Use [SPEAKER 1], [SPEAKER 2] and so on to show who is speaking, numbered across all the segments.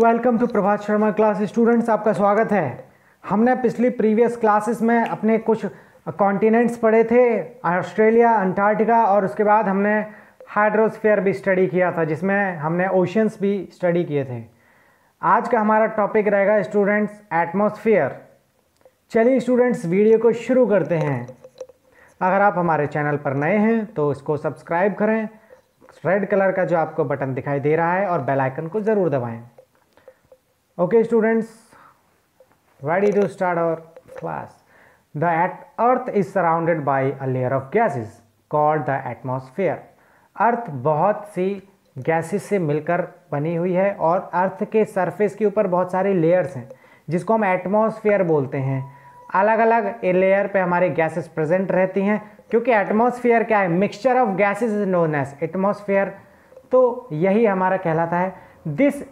[SPEAKER 1] Welcome to Prabhat Sharma class. Students, आपका स्वागत है। हमने पिछली प्रीवियस क्लासेस में अपने कुछ कॉन्टिनेंट्स पढ़े थे, ऑस्ट्रेलिया, अंटार्कटिका, और उसके बाद हमने हाइड्रोस्फीयर भी स्टडी किया था, जिसमें हमने ओशंस भी स्टडी किए थे। आज का हमारा टॉपिक रहेगा स्टूडेंट्स एटमॉस्फेयर। चलिए स्टूडेंट्स, वीडियो को शुरू करते हैं। अगर आप हमारे चैनल पर नए हैं तो इसको सब्सक्राइब करें, रेड कलर का जो आपको बटन दिखाई दे रहा है, और बेल आइकन को ज़रूर दबाएं। Okay students, ready to start our class. The earth is surrounded by a layer of gases called the atmosphere. अर्थ बहुत सी गैसेस से मिलकर बनी हुई है, और अर्थ के सरफेस के ऊपर बहुत सारे लेयर्स हैं जिसको हम एटमॉस्फेयर बोलते हैं। अलग अलग लेयर पे हमारे गैसेस प्रेजेंट रहती हैं, क्योंकि एटमॉस्फेयर क्या है? Mixture of gases is known as atmosphere. तो यही हमारा कहलाता है। This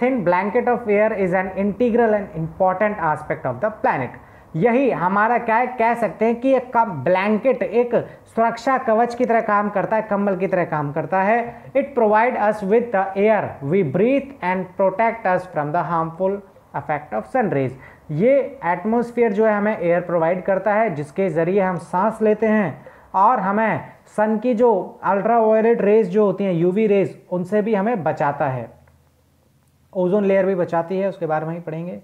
[SPEAKER 1] thin blanket of air is an integral and important aspect of the planet. यही हमारा क्या है, कह सकते हैं कि एक ब्लैंकेट एक सुरक्षा कवच की तरह काम करता है, कंबल की तरह काम करता है। It provide us with the air we breathe and protect us from the harmful effect of sun rays. ये एटमॉस्फेयर जो है हमें एयर प्रोवाइड करता है, जिसके ज़रिए हम सांस लेते हैं, और हमें सन की जो अल्ट्रा वायलेट रेज जो होती हैं, यूवी रेज, उनसे भी हमें बचाता है। ओजोन लेयर भी बचाती है, उसके बारे में ही पढ़ेंगे।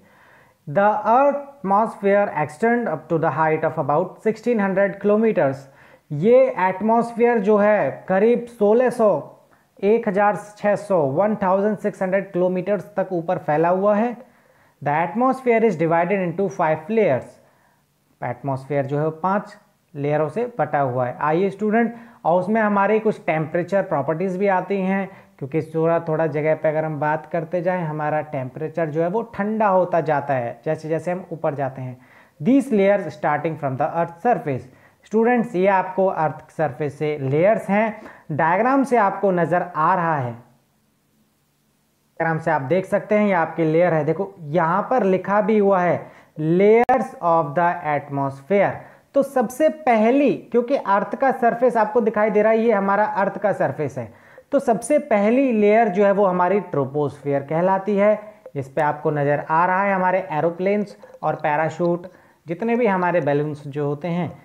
[SPEAKER 1] The atmosphere extend up to the height of about 1600 kilometres. ये एटमॉस्फेयर जो है करीब 1600 किलोमीटर्स तक ऊपर फैला हुआ है। The atmosphere is divided into 5 layers. Atmosphere जो है 5 लेयरों से बटा हुआ है। आइए स्टूडेंट, और उसमें हमारी कुछ टेम्परेचर प्रॉपर्टीज़ भी आती हैं, क्योंकि थोड़ा जगह पे अगर हम बात करते जाएं, हमारा टेम्परेचर जो है वो ठंडा होता जाता है जैसे जैसे हम ऊपर जाते हैं। These layers starting from the earth surface. Students, ये आपको अर्थ सरफेस से लेयर्स हैं। डायग्राम से आपको नज़र आ रहा है, डायग्राम से आप देख सकते हैं, ये आपकी लेयर है। देखो यहाँ पर लिखा भी हुआ है लेयर्स ऑफ द एटमॉस्फेयर। तो सबसे पहली, क्योंकि अर्थ का सरफेस आपको दिखाई दे रहा है, ये हमारा अर्थ का सरफेस है, तो सबसे पहली लेयर जो है वो हमारी ट्रोपोस्फेयर कहलाती है, जिस पे आपको नज़र आ रहा है हमारे एरोप्लेन्स और पैराशूट, जितने भी हमारे बैलून्स जो होते हैं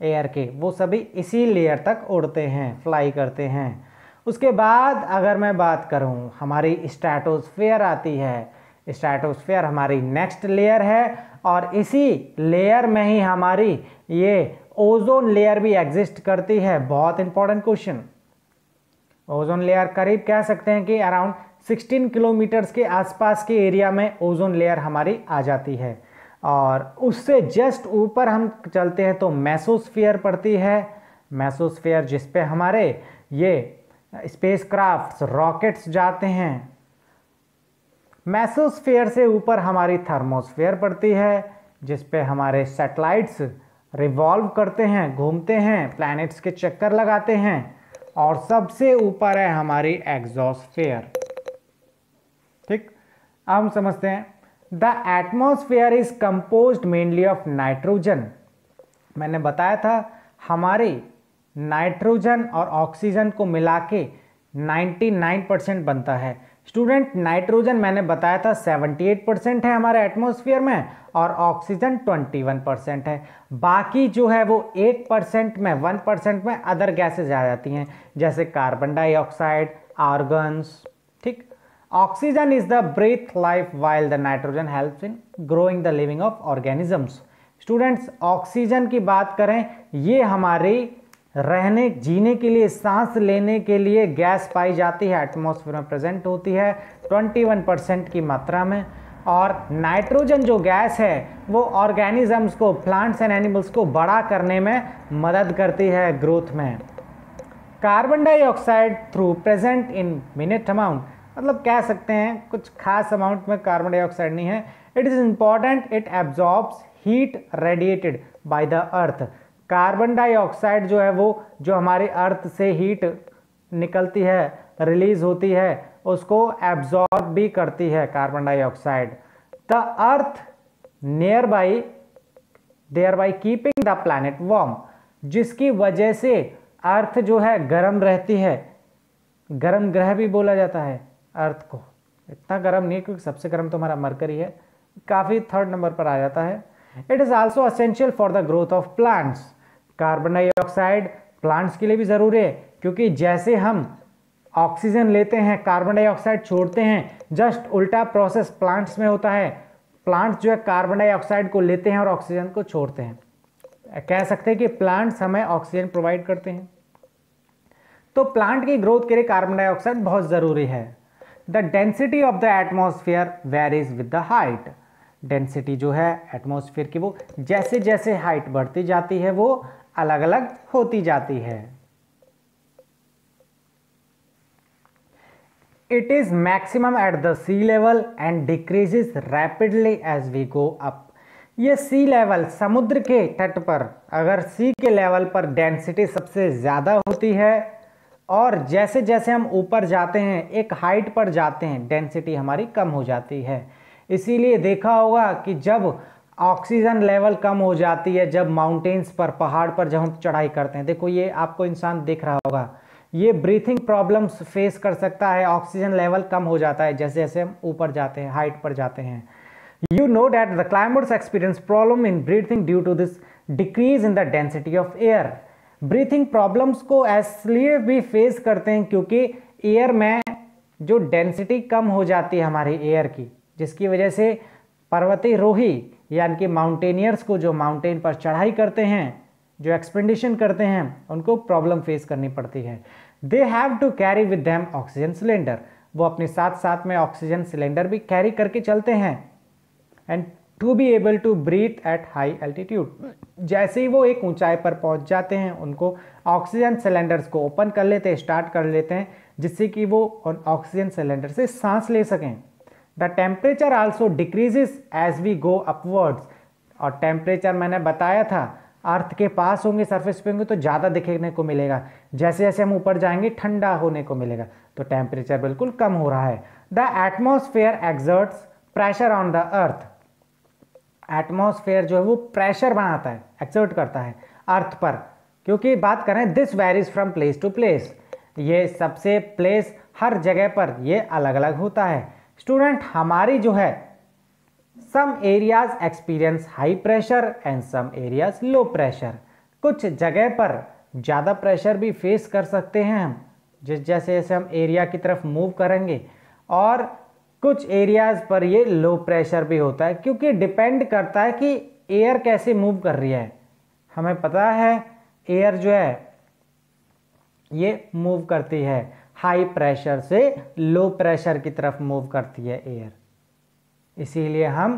[SPEAKER 1] एयर के, वो सभी इसी लेयर तक उड़ते हैं, फ्लाई करते हैं। उसके बाद अगर मैं बात करूं, हमारी स्ट्रेटोस्फेयर आती है। स्ट्रेटोस्फेयर हमारी नेक्स्ट लेयर है, और इसी लेयर में ही हमारी ये ओजोन लेयर भी एग्जिस्ट करती है। बहुत इंपॉर्टेंट क्वेश्चन। ओजोन लेयर करीब कह सकते हैं कि अराउंड 16 किलोमीटर्स के आसपास के एरिया में ओजोन लेयर हमारी आ जाती है। और उससे जस्ट ऊपर हम चलते हैं तो मेसोस्फीयर पड़ती है। मेसोस्फीयर जिस पे हमारे ये स्पेसक्राफ्ट्स, रॉकेट्स जाते हैं। मेसोस्फीयर से ऊपर हमारी थर्मोस्फीयर पड़ती है, जिस पे हमारे सैटेलाइट्स रिवॉल्व करते हैं, घूमते हैं, प्लैनेट्स के चक्कर लगाते हैं। और सबसे ऊपर है हमारी एग्जॉस्फेयर। ठीक, अब हम समझते हैं। The atmosphere is composed mainly of nitrogen. मैंने बताया था हमारी नाइट्रोजन और ऑक्सीजन को मिला के 99% बनता है। स्टूडेंट, नाइट्रोजन मैंने बताया था 78% है हमारे एटमॉस्फेयर में, और ऑक्सीजन 21% है। बाकी जो है वो 1% में अदर गैसेज आ जाती हैं, जैसे कार्बन डाइऑक्साइड, आर्गन्स। ठीक, oxygen is the breath life while the nitrogen helps in growing the living of organisms. Students, oxygen की बात करें, ये हमारी रहने जीने के लिए, सांस लेने के लिए गैस पाई जाती है, एटमॉस्फेयर में प्रेजेंट होती है 21% की मात्रा में। और नाइट्रोजन जो गैस है वो ऑर्गेनिजम्स को, प्लांट्स एंड एनिमल्स को बड़ा करने में मदद करती है, ग्रोथ में। Carbon dioxide through present in minute amount, मतलब कह सकते हैं कुछ खास अमाउंट में कार्बन डाइऑक्साइड नहीं है। It is important, it absorbs heat radiated by the earth. Carbon dioxide जो है वो जो हमारी अर्थ से हीट निकलती है, रिलीज होती है, उसको एब्जॉर्ब भी करती है carbon dioxide. The earth near by there by keeping the planet warm, जिसकी वजह से अर्थ जो है गर्म रहती है। गर्म ग्रह भी बोला जाता है अर्थ को। इतना गर्म नहीं है क्योंकि सबसे गर्म तो हमारा मरकरी है, काफ़ी थर्ड नंबर पर आ जाता है। It is also essential for the growth of plants. Carbon dioxide plants के लिए भी ज़रूरी है, क्योंकि जैसे हम ऑक्सीजन लेते हैं कार्बन डाइऑक्साइड छोड़ते हैं, जस्ट उल्टा प्रोसेस प्लांट्स में होता है। प्लांट्स जो है कार्बन डाइऑक्साइड को लेते हैं और ऑक्सीजन को छोड़ते हैं। कह सकते हैं कि प्लांट्स हमें ऑक्सीजन प्रोवाइड करते हैं। तो प्लांट की ग्रोथ के लिए कार्बन डाइऑक्साइड बहुत ज़रूरी है। The density of the atmosphere varies with the height. Density जो है एटमॉस्फेयर की वो जैसे जैसे हाइट बढ़ती जाती है वो अलग अलग होती जाती है। It is maximum at the sea level and decreases rapidly as we go up. ये सी लेवल समुद्र के तट पर, अगर सी के लेवल पर डेंसिटी सबसे ज़्यादा होती है और जैसे जैसे हम ऊपर जाते हैं एक हाइट पर जाते हैं डेंसिटी हमारी कम हो जाती है। इसीलिए देखा होगा कि जब ऑक्सीजन लेवल कम हो जाती है, जब माउंटेन्स पर पहाड़ पर जब हम चढ़ाई करते हैं, देखो ये आपको इंसान दिख रहा होगा, ये ब्रीथिंग प्रॉब्लम्स फेस कर सकता है, ऑक्सीजन लेवल कम हो जाता है जैसे जैसे हम ऊपर जाते हैं, हाइट पर जाते हैं। You know that the climates experience problem in breathing due to this decrease in the density of air. Breathing problems को इसलिए भी फेस करते हैं क्योंकि एयर में जो डेंसिटी कम हो जाती है हमारी एयर की, जिसकी वजह से पर्वतारोही यानी कि माउंटेनियर्स को जो माउंटेन पर चढ़ाई करते हैं, जो एक्सपेडिशन करते हैं, उनको प्रॉब्लम फेस करनी पड़ती है। They have to carry with them oxygen cylinder. वो अपने साथ साथ में ऑक्सीजन सिलेंडर भी कैरी करके चलते हैं। And to be able to breathe at high altitude. जैसे ही वो एक ऊंचाई पर पहुंच जाते हैं उनको ऑक्सीजन सिलेंडर्स को ओपन कर लेते हैं, स्टार्ट कर लेते हैं, जिससे कि वो ऑक्सीजन सिलेंडर से सांस ले सकें। The temperature also decreases as we go upwards. और टेम्परेचर मैंने बताया था अर्थ के पास होंगे, सरफेस पे होंगे तो ज़्यादा दिखने को मिलेगा, जैसे जैसे हम ऊपर जाएंगे ठंडा होने को मिलेगा। तो टेम्परेचर बिल्कुल कम हो रहा है। The atmosphere exerts pressure on the earth. Atmosphere जो है वो प्रेशर बनाता है, एक्सर्ट करता है अर्थ पर, क्योंकि बात करें this varies from place to place. ये सबसे प्लेस हर जगह पर ये अलग अलग होता है। स्टूडेंट हमारी जो है some areas experience high pressure and some areas low pressure. कुछ जगह पर ज़्यादा प्रेशर भी फेस कर सकते हैं हम, जैसे जैसे हम एरिया की तरफ मूव करेंगे, और कुछ एरियाज पर ये लो प्रेशर भी होता है, क्योंकि डिपेंड करता है कि एयर कैसे मूव कर रही है। हमें पता है एयर जो है ये मूव करती है हाई प्रेशर से लो प्रेशर की तरफ मूव करती है एयर, इसीलिए हम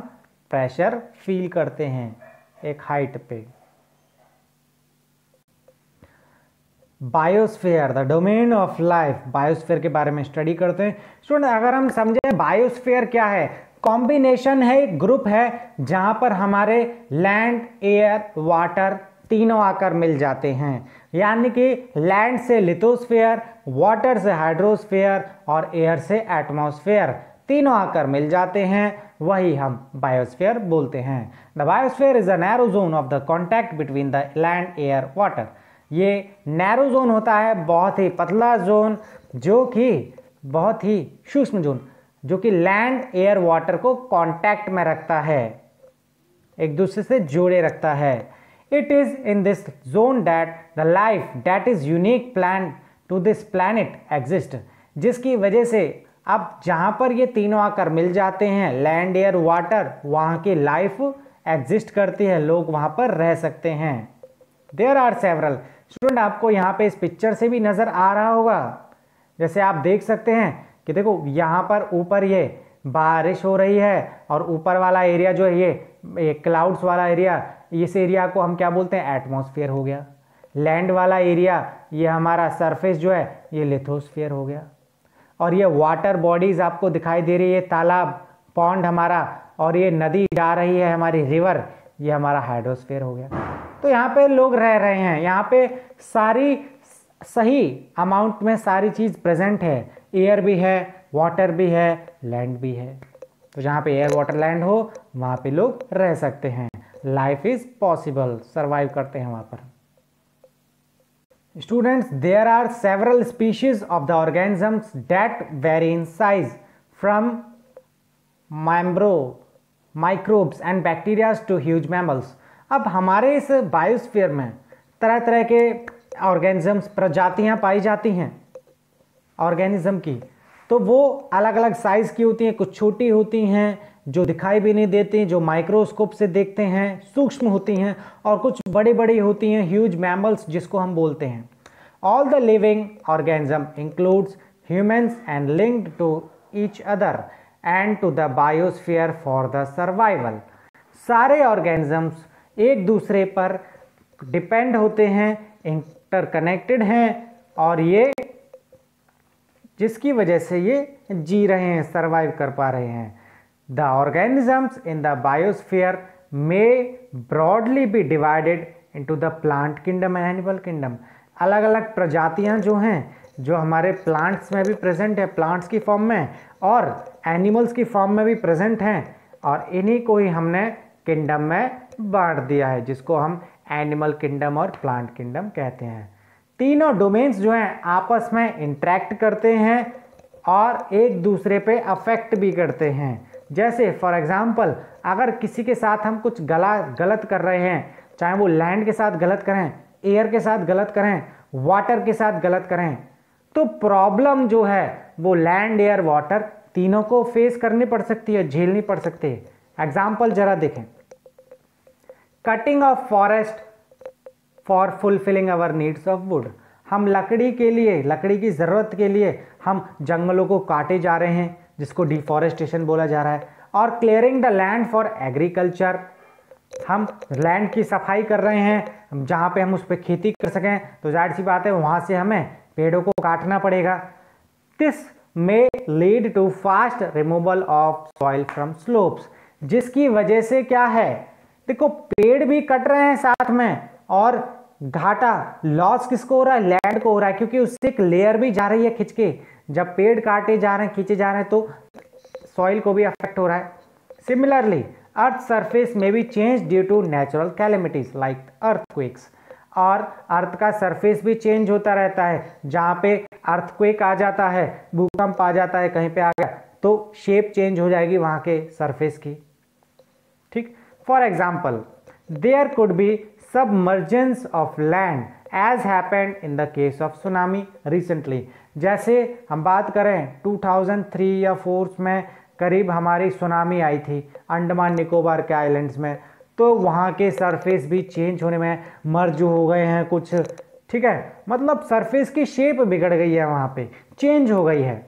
[SPEAKER 1] प्रेशर फील करते हैं एक हाइट पे। Biosphere the domain of life. Biosphere के बारे में स्टडी करते हैं। स्टूडेंट अगर हम समझें बायोस्फीयर क्या है, कॉम्बिनेशन है, एक ग्रुप है जहां पर हमारे लैंड, एयर, वाटर तीनों आकर मिल जाते हैं। यानी कि लैंड से लिथोस्फीयर, वाटर से हाइड्रोस्फीयर और एयर से एटमॉस्फेयर, तीनों आकर मिल जाते हैं, वही हम बायोस्फीयर बोलते हैं। The biosphere is a narrow zone of the contact between the land, air, water. ये नैरो जोन होता है, बहुत ही पतला जोन, जो कि बहुत ही सूक्ष्म जोन, जो कि लैंड, एयर, वाटर को कांटेक्ट में रखता है, एक दूसरे से जोड़े रखता है। It is in this zone that the life that is unique plan to this planet exist. जिसकी वजह से अब जहां पर ये तीनों आकर मिल जाते हैं, लैंड, एयर, वाटर, वहां की लाइफ एग्जिस्ट करती है, लोग वहां पर रह सकते हैं। There are several. स्टूडेंट आपको यहाँ पे इस पिक्चर से भी नजर आ रहा होगा, जैसे आप देख सकते हैं कि देखो यहाँ पर ऊपर ये बारिश हो रही है, और ऊपर वाला एरिया जो है ये क्लाउड्स वाला एरिया, इस एरिया को हम क्या बोलते हैं, एटमॉस्फेयर हो गया। लैंड वाला एरिया ये हमारा सरफेस जो है ये लिथोस्फीयर हो गया। और ये वाटर बॉडीज आपको दिखाई दे रही है, तालाब, पॉन्ड हमारा, और ये नदी जा रही है हमारी रिवर, ये हमारा हाइड्रोस्फीयर हो गया। तो यहाँ पे लोग रह रहे हैं, यहाँ पे सारी सही अमाउंट में सारी चीज़ प्रेजेंट है, एयर भी है, वाटर भी है, लैंड भी है। तो जहाँ पे एयर, वाटर, लैंड हो वहाँ पे लोग रह सकते हैं, लाइफ इज पॉसिबल, सर्वाइव करते हैं वहाँ पर। Students there are several species of the organisms that vary in size from microbes and bacterias to huge mammals. अब हमारे इस बायोस्फीयर में तरह तरह के ऑर्गेनिजम्स, प्रजातियां पाई जाती हैं ऑर्गेनिज्म की, तो वो अलग अलग साइज की होती हैं। कुछ छोटी होती हैं जो दिखाई भी नहीं देती, जो माइक्रोस्कोप से देखते हैं, सूक्ष्म होती हैं, और कुछ बड़ी बड़ी होती हैं, ह्यूज मैमल्स जिसको हम बोलते हैं। All the living organism includes humans and linked to each other and to the biosphere for the survival. सारे ऑर्गेनिजम्स एक दूसरे पर डिपेंड होते हैं, इंटरकनेक्टेड हैं, और ये जिसकी वजह से ये जी रहे हैं, सरवाइव कर पा रहे हैं। The organisms in the biosphere may broadly be divided into the plant kingdom and animal kingdom. अलग अलग प्रजातियां जो हैं, जो हमारे प्लांट्स में भी प्रेजेंट है, प्लांट्स की फॉर्म में, और एनिमल्स की फॉर्म में भी प्रेजेंट हैं, और इन्हीं को ही हमने किंगडम में बांट दिया है, जिसको हम एनिमल किंगडम और प्लांट किंगडम कहते हैं। तीनों डोमेन्स जो हैं आपस में इंटरेक्ट करते हैं और एक दूसरे पे अफेक्ट भी करते हैं। जैसे फॉर एग्जांपल, अगर किसी के साथ हम कुछ गलत कर रहे हैं, चाहे वो लैंड के साथ गलत करें, एयर के साथ गलत करें, वाटर के साथ गलत करें, तो प्रॉब्लम जो है वो लैंड, एयर, वाटर तीनों को फेस करनी पड़ सकती है, झेलनी पड़ सकती है। एग्जाम्पल जरा देखें। Cutting of forest for fulfilling our needs of would. हम लकड़ी के लिए, लकड़ी की ज़रूरत के लिए हम जंगलों को काटे जा रहे हैं, जिसको डिफॉरेस्टेशन बोला जा रहा है। और clearing the land for agriculture, हम लैंड की सफाई कर रहे हैं जहाँ पे हम उस पर खेती कर सकें, तो जाहिर सी बात है वहाँ से हमें पेड़ों को काटना पड़ेगा। This may lead to fast removal of soil from slopes, जिसकी वजह से क्या है, देखो पेड़ भी कट रहे हैं साथ में, और घाटा, लॉस किसको हो रहा है, लैंड को हो रहा है, क्योंकि उससे एक लेयर भी जा रही है खिंच के। जब पेड़ काटे जा रहे हैं, खींचे जा रहे हैं, तो सॉइल को भी अफेक्ट हो रहा है। सिमिलरली अर्थ सरफेस में भी change due to natural calamities like earthquakes, और अर्थ का सरफेस भी चेंज होता रहता है। जहाँ पे अर्थक्वेक आ जाता है, भूकंप आ जाता है, कहीं पे आ गया, तो शेप चेंज हो जाएगी वहाँ के सरफेस की। ठीक, for example there could be submergence of land as happened in the case of tsunami recently. जैसे हम बात करें 2003 या 4 में करीब हमारी सुनामी आई थी अंडमान निकोबार के आइलैंड्स में, तो वहाँ के सरफेस भी चेंज होने में मर्ज हो गए हैं कुछ। ठीक है, मतलब सरफेस की शेप बिगड़ गई है, वहाँ पे चेंज हो गई है।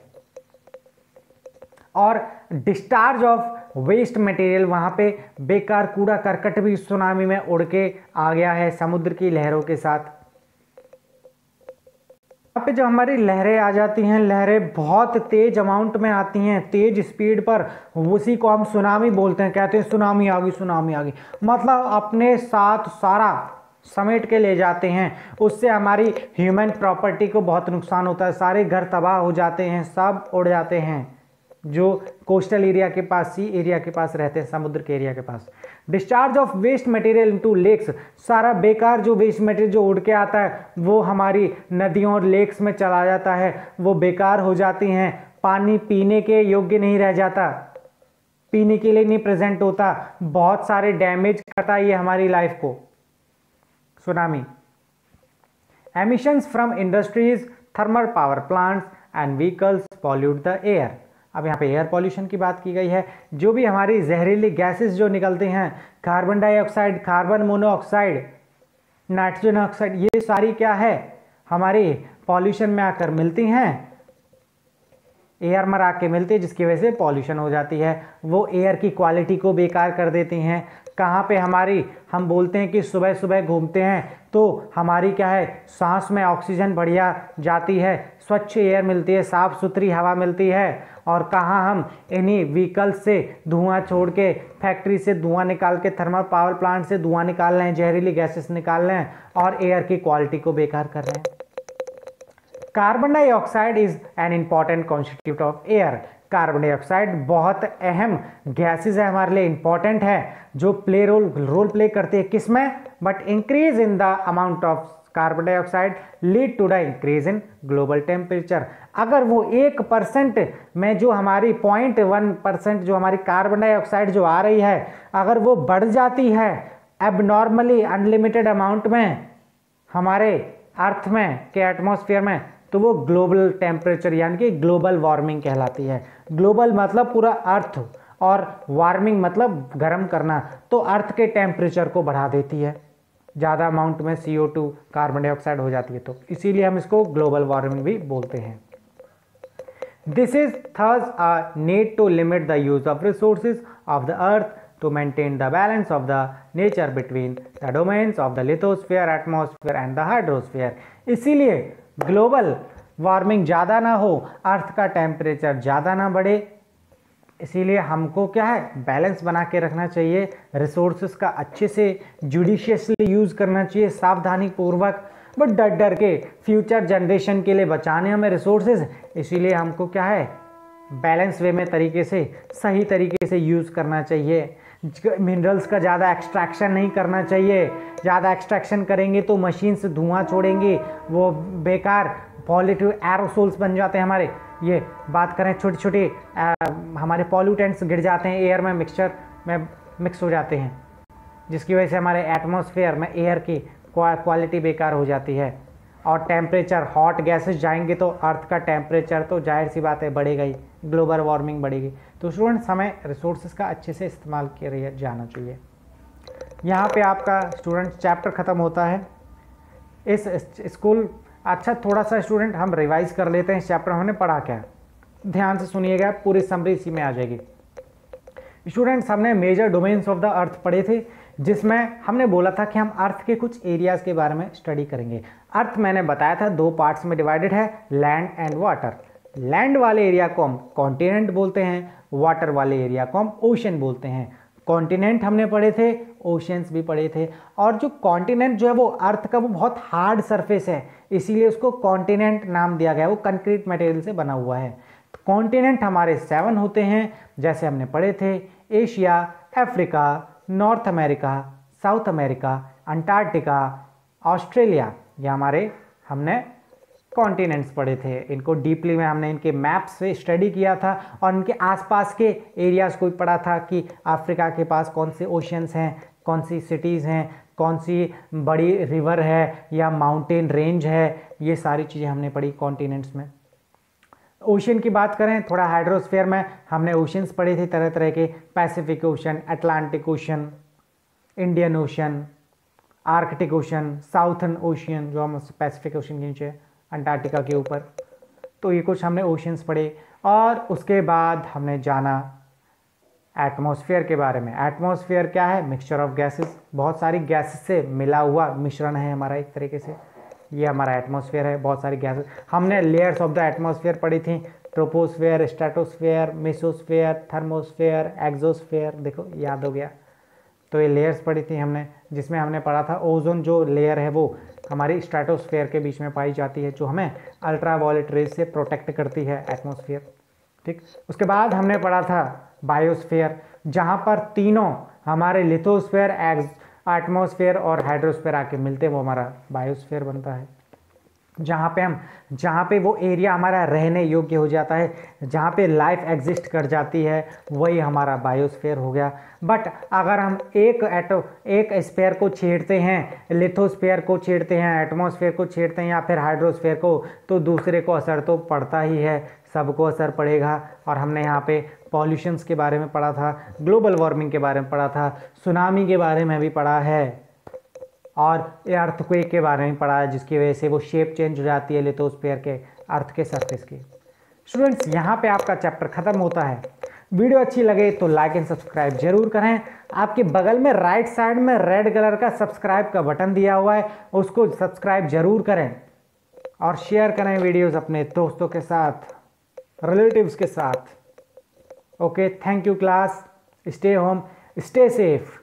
[SPEAKER 1] और डिस्चार्ज ऑफ वेस्ट मटेरियल, वहाँ पे बेकार कूड़ा करकट भी सुनामी में उड़ के आ गया है समुद्र की लहरों के साथ। यहाँ पे जो हमारी लहरें आ जाती हैं, लहरें बहुत तेज अमाउंट में आती हैं, तेज स्पीड पर, उसी को हम सुनामी बोलते हैं। कहते हैं सुनामी आ गई, सुनामी आ गई, मतलब अपने साथ सारा समेट के ले जाते हैं। उससे हमारी ह्यूमन प्रॉपर्टी को बहुत नुकसान होता है, सारे घर तबाह हो जाते हैं, सब उड़ जाते हैं जो कोस्टल एरिया के पास, सी एरिया के पास रहते हैं, समुद्र के एरिया के पास। Discharge of waste material into lakes, सारा बेकार जो वेस्ट मटेरियल जो उड़ के आता है वो हमारी नदियों और लेक्स में चला जाता है, वो बेकार हो जाती हैं, पानी पीने के योग्य नहीं रह जाता, पीने के लिए नहीं प्रेजेंट होता, बहुत सारे डैमेज करता है ये हमारी लाइफ को tsunami. Emissions from industries, thermal power plants and vehicles pollute the air. अब यहाँ पे एयर पॉल्यूशन की बात की गई है। जो भी हमारी जहरीली गैसेस जो निकलती हैं, carbon dioxide, carbon monoxide, nitrogen oxide, ये सारी क्या है हमारी पॉल्यूशन में आकर मिलती हैं, एयर में आके मिलती है, जिसकी वजह से पॉल्यूशन हो जाती है। वो एयर की क्वालिटी को बेकार कर देती हैं। कहाँ पे हमारी, हम बोलते हैं कि सुबह सुबह घूमते हैं तो हमारी क्या है, सांस में ऑक्सीजन बढ़िया जाती है, स्वच्छ एयर मिलती है, साफ़ सुथरी हवा मिलती है। और कहाँ हम इन्हीं व्हीकल्स से धुआं छोड़ के, फैक्ट्री से धुआं निकाल के, थर्मल पावर प्लांट से धुआं निकाल रहे हैं, जहरीली गैसेस निकाल रहे हैं और एयर की क्वालिटी को बेकार कर रहे हैं। Carbon dioxide is an important constitute of air. Carbon dioxide बहुत अहम गैसेज है, हमारे लिए इंपॉर्टेंट है, जो रोल प्ले करते हैं किसमें, but increase in the amount of carbon dioxide lead to the increase in global temperature. अगर वो 1% में जो हमारी 0.1% जो हमारी कार्बन डाइऑक्साइड जो आ रही है, अगर वो बढ़ जाती है एबनॉर्मली अनलिमिटेड अमाउंट में हमारे अर्थ में के एटमॉस्फेयर में, तो वो ग्लोबल टेम्परेचर यानी कि ग्लोबल वार्मिंग कहलाती है। ग्लोबल मतलब पूरा अर्थ और वार्मिंग मतलब गर्म करना, तो अर्थ के टेम्परेचर को बढ़ा देती है, ज़्यादा अमाउंट में CO2 कार्बन डाइऑक्साइड हो जाती है, तो इसीलिए हम इसको ग्लोबल वार्मिंग भी बोलते हैं। This is thus a need to limit the use of resources of the earth to maintain the balance of the nature between the domains of the lithosphere, atmosphere and the hydrosphere। इसीलिए global warming ज़्यादा ना हो, अर्थ का temperature ज़्यादा ना बढ़े, इसीलिए हमको क्या है बैलेंस बना के रखना चाहिए, रिसोर्सेज का अच्छे से जुडिशियसली यूज़ करना चाहिए, सावधानी पूर्वक, बट डर डर के फ्यूचर जनरेशन के लिए बचाने हमें रिसोर्सेज, इसीलिए हमको क्या है बैलेंस वे में तरीके से सही तरीके से यूज़ करना चाहिए। मिनरल्स का ज़्यादा एक्सट्रैक्शन नहीं करना चाहिए, ज़्यादा एक्सट्रैक्शन करेंगे तो मशीन से धुआं छोड़ेंगे, वो बेकार पॉल्यूटिव एरोसोल्स बन जाते हैं हमारे। ये बात करें छोटे छोटे हमारे पॉल्यूटेंट्स गिर जाते हैं एयर में, मिक्सचर में मिक्स हो जाते हैं, जिसकी वजह से हमारे एटमॉस्फेयर में एयर की क्वालिटी बेकार हो जाती है। और टेम्परेचर हॉट गैसेस जाएंगे तो अर्थ का टेम्परेचर तो जाहिर सी बात है बढ़ेगा ही, ग्लोबल वार्मिंग बढ़ेगी। तो स्टूडेंट्स हमें रिसोर्सेज का अच्छे से इस्तेमाल किया जाना चाहिए। यहाँ पे आपका स्टूडेंट चैप्टर ख़त्म होता है इस स्कूल। अच्छा थोड़ा सा स्टूडेंट हम रिवाइज कर लेते हैं इस चैप्टर में हमने पढ़ा क्या, ध्यान से सुनिएगा, पूरी समरी इसी में आ जाएगी। स्टूडेंट्स हमने major domains of the earth पढ़े थे, जिसमें हमने बोला था कि हम अर्थ के कुछ एरियाज़ के बारे में स्टडी करेंगे। अर्थ मैंने बताया था 2 पार्ट्स में डिवाइडेड है, लैंड एंड वाटर। लैंड वाले एरिया को हम कॉन्टिनेंट बोलते हैं, वाटर वाले एरिया को हम ओशन बोलते हैं। कॉन्टिनेंट हमने पढ़े थे, ओशंस भी पढ़े थे। और जो कॉन्टिनेंट जो है वो अर्थ का वो बहुत हार्ड सरफेस है, इसीलिए उसको कॉन्टिनेंट नाम दिया गया, वो कंक्रीट मटेरियल से बना हुआ है। कॉन्टिनेंट हमारे 7 होते हैं, जैसे हमने पढ़े थे Asia, Africa, north America, south America, Antarctica, Australia, ये हमारे हमने कॉन्टिनेंट्स पढ़े थे। इनको डीपली में हमने इनके मैप से स्टडी किया था और इनके आसपास के एरियाज़ को भी पढ़ा था कि अफ्रीका के पास कौन से ओशंस हैं, कौन सी सिटीज़ हैं, कौन सी बड़ी रिवर है या माउंटेन रेंज है, ये सारी चीज़ें हमने पढ़ी कॉन्टिनेंट्स में। ओशन की बात करें थोड़ा, हाइड्रोस्फीयर में हमने ओशंस पढ़े थे तरह तरह के, Pacific ocean, Atlantic ocean, Indian ocean, Arctic ocean, southern ocean जो हम पैसिफिक ओशन के नीचे, अंटार्कटिका के ऊपर, तो ये कुछ हमने ओशंस पढ़े। और उसके बाद हमने जाना एटमॉस्फेयर के बारे में। एटमॉस्फेयर क्या है, मिक्सचर ऑफ गैसेस, बहुत सारी गैसेस से मिला हुआ मिश्रण है हमारा एक तरीके से, ये हमारा एटमॉस्फेयर है, बहुत सारी गैसेस। हमने लेयर्स ऑफ द एटमॉस्फेयर पढ़ी थी, troposphere, stratosphere, mesosphere, thermosphere, exosphere, देखो याद हो गया। तो ये लेयर्स पढ़ी थी हमने, जिसमें हमने पढ़ा था ओजोन जो लेयर है वो हमारी स्ट्रेटोस्फेयर के बीच में पाई जाती है, जो हमें अल्ट्रावायलेट रेज से प्रोटेक्ट करती है एटमॉस्फेयर, ठीक। उसके बाद हमने पढ़ा था बायोस्फेयर, जहाँ पर तीनों हमारे लिथोस्फेयर, एटमॉस्फेयर और हाइड्रोस्फेयर आके मिलते हैं, वो हमारा बायोस्फेयर बनता है। जहाँ पे वो एरिया हमारा रहने योग्य हो जाता है, जहाँ पे लाइफ एग्जिस्ट कर जाती है, वही हमारा बायोस्फीयर हो गया। बट अगर हम एक स्फीयर को छेड़ते हैं, लिथोस्फीयर को छेड़ते हैं, एटमॉस्फेयर को छेड़ते हैं या फिर हाइड्रोस्फीयर को, तो दूसरे को असर तो पड़ता ही है, सबको असर पड़ेगा। और हमने यहाँ पे पॉल्यूशंस के बारे में पढ़ा था, ग्लोबल वार्मिंग के बारे में पढ़ा था, सुनामी के बारे में भी पढ़ा है, और अर्थक्वेक के बारे में पढ़ा है, जिसकी वजह से वो शेप चेंज हो जाती है लिथोस्फीयर के अर्थ के सरफेस की। स्टूडेंट्स यहाँ पे आपका चैप्टर ख़त्म होता है। वीडियो अच्छी लगे तो लाइक एंड सब्सक्राइब जरूर करें। आपके बगल में राइट साइड में रेड कलर का सब्सक्राइब का बटन दिया हुआ है, उसको सब्सक्राइब जरूर करें और शेयर करें वीडियोज़ अपने दोस्तों के साथ, रिलेटिव्स के साथ। Okay, thank you class, stay home, stay safe.